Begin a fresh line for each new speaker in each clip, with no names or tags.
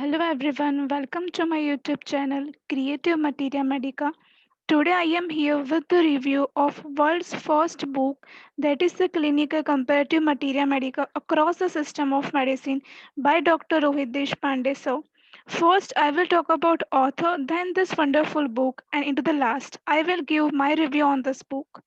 Hello everyone, welcome to my YouTube channel Creative Materia Medica. Today I am here with the review of world's first book that is the Clinical Comparative Materia Medica across the system of medicine by Dr. Rohit Deshpande. So, first I will talk about author, then this wonderful book, and into the last I will give my review on this book.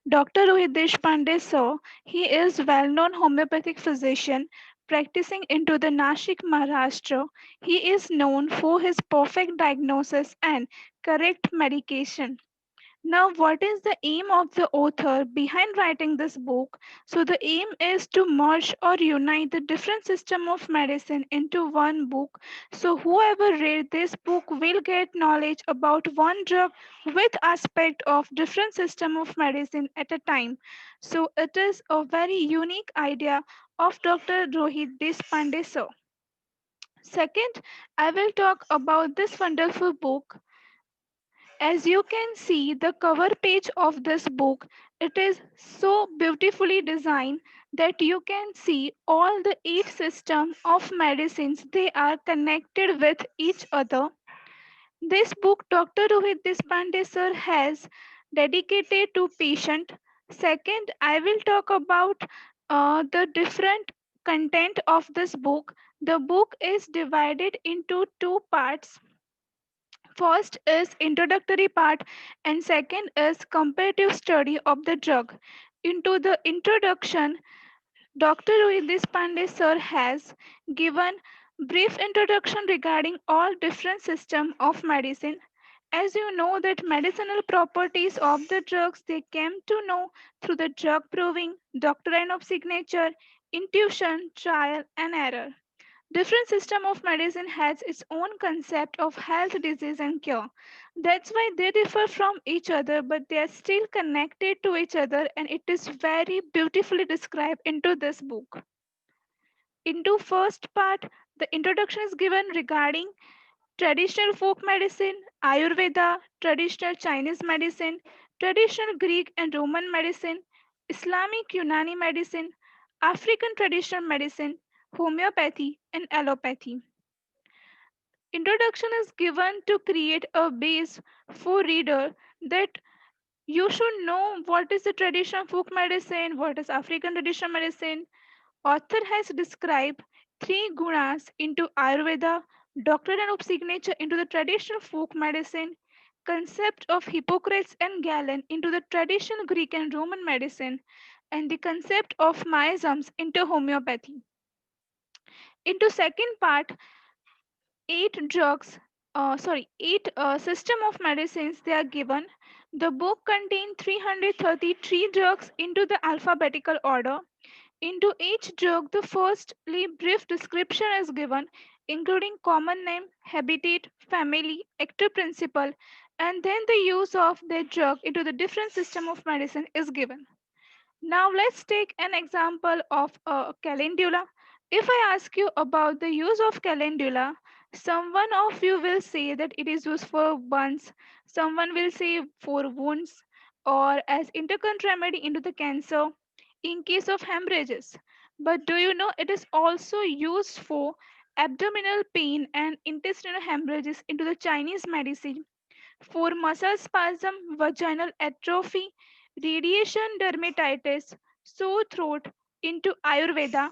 Dr. Rohit Deshpande, sir, he is well-known homeopathic physician practicing into the Nashik, Maharashtra. He is known for his perfect diagnosis and correct medication. Now, what is the aim of the author behind writing this book? So, the aim is to merge or unite the different system of medicine into one book. So, whoever read this book will get knowledge about one drug with aspect of different system of medicine at a time. So, it is a very unique idea of Dr. Rohit Deshpande sir. Second, I will talk about this wonderful book. As you can see, the cover page of this book, it is so beautifully designed that you can see all the eight systems of medicines. They are connected with each other. This book, Dr. Rohit Deshpande sir has dedicated to patient. Second, I will talk about the different content of this book. The book is divided into two parts. First is introductory part and second is comparative study of the drug. Into the introduction, Dr. Rohit Deshpande sir has given brief introduction regarding all different systems of medicine. As you know that medicinal properties of the drugs they came to know through the drug proving, doctrine of signature, intuition, trial and error. Different system of medicine has its own concept of health, disease, and cure. That's why they differ from each other, but they are still connected to each other, and it is very beautifully described into this book. Into first part, the introduction is given regarding traditional folk medicine, Ayurveda, traditional Chinese medicine, traditional Greek and Roman medicine, Islamic Unani medicine, African traditional medicine, homeopathy, and allopathy. Introduction is given to create a base for reader that you should know what is the traditional folk medicine, what is African traditional medicine. Author has described three gunas into Ayurveda, doctrine of signature into the traditional folk medicine, concept of Hippocrates and Galen into the traditional Greek and Roman medicine, and the concept of miasms into homeopathy. Into second part, eight system of medicines they are given. The book contains 333 drugs into the alphabetical order. Into each drug, the firstly brief description is given, including common name, habitat, family, active principle, and then the use of the drug into the different system of medicine is given. Now let's take an example of a calendula. If I ask you about the use of calendula, someone of you will say that it is used for burns, someone will say for wounds, or as intercurrent remedy into the cancer in case of hemorrhages. But do you know it is also used for abdominal pain and intestinal hemorrhages into the Chinese medicine, for muscle spasm, vaginal atrophy, radiation dermatitis, sore throat into Ayurveda.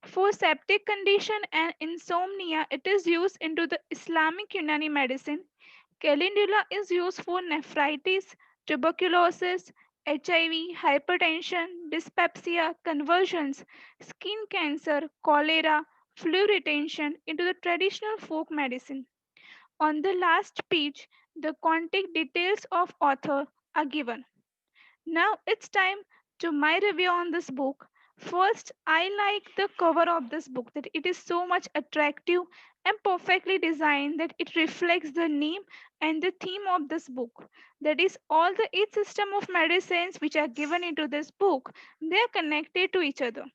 For septic condition and insomnia, it is used into the Islamic Unani medicine. Calendula is used for nephritis, tuberculosis, HIV, hypertension, dyspepsia, convulsions, skin cancer, cholera, flu retention into the traditional folk medicine. On the last page, the contact details of author are given. Now it's time to my review on this book. First, I like the cover of this book that it is so much attractive and perfectly designed that it reflects the name and the theme of this book. That is all the eight system of medicines which are given into this book, they are connected to each other.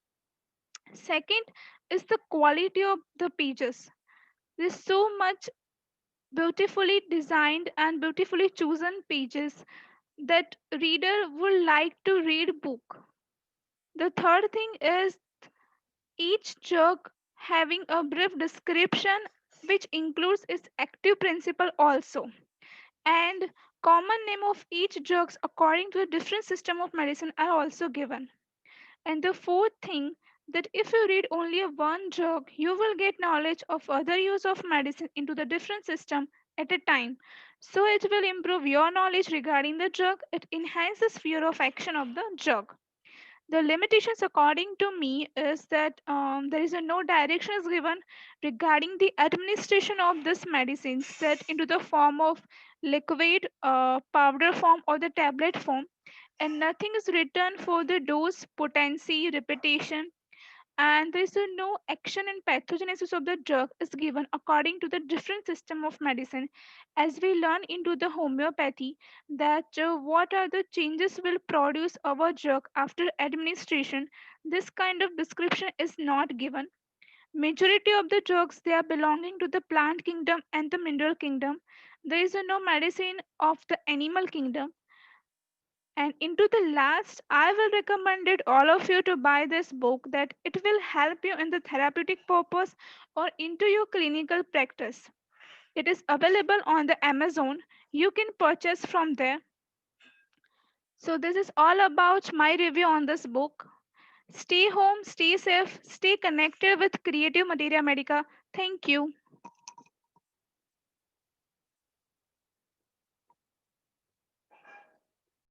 Second is the quality of the pages. There's so much beautifully designed and beautifully chosen pages that reader would like to read book. The third thing is each jug having a brief description which includes its active principle also, and common name of each drugs according to a different system of medicine are also given. And the fourth thing, that if you read only a one drug, you will get knowledge of other use of medicine into the different system at a time. So it will improve your knowledge regarding the drug. It enhances fear of action of the drug. The limitations according to me is that there is a no direction is given regarding the administration of this medicine set into the form of liquid, powder form or the tablet form, and nothing is written for the dose, potency, repetition, and there is no action and pathogenesis of the drug is given according to the different system of medicine. As we learn into the homeopathy, that what are the changes will produce our drug after administration, this kind of description is not given. Majority of the drugs, they are belonging to the plant kingdom and the mineral kingdom. There is no medicine of the animal kingdom. And into the last, I will recommend it all of you to buy this book, that it will help you in the therapeutic purpose or into your clinical practice. It is available on the Amazon. You can purchase from there. So this is all about my review on this book. Stay home, stay safe, stay connected with Creative Materia Medica. Thank you.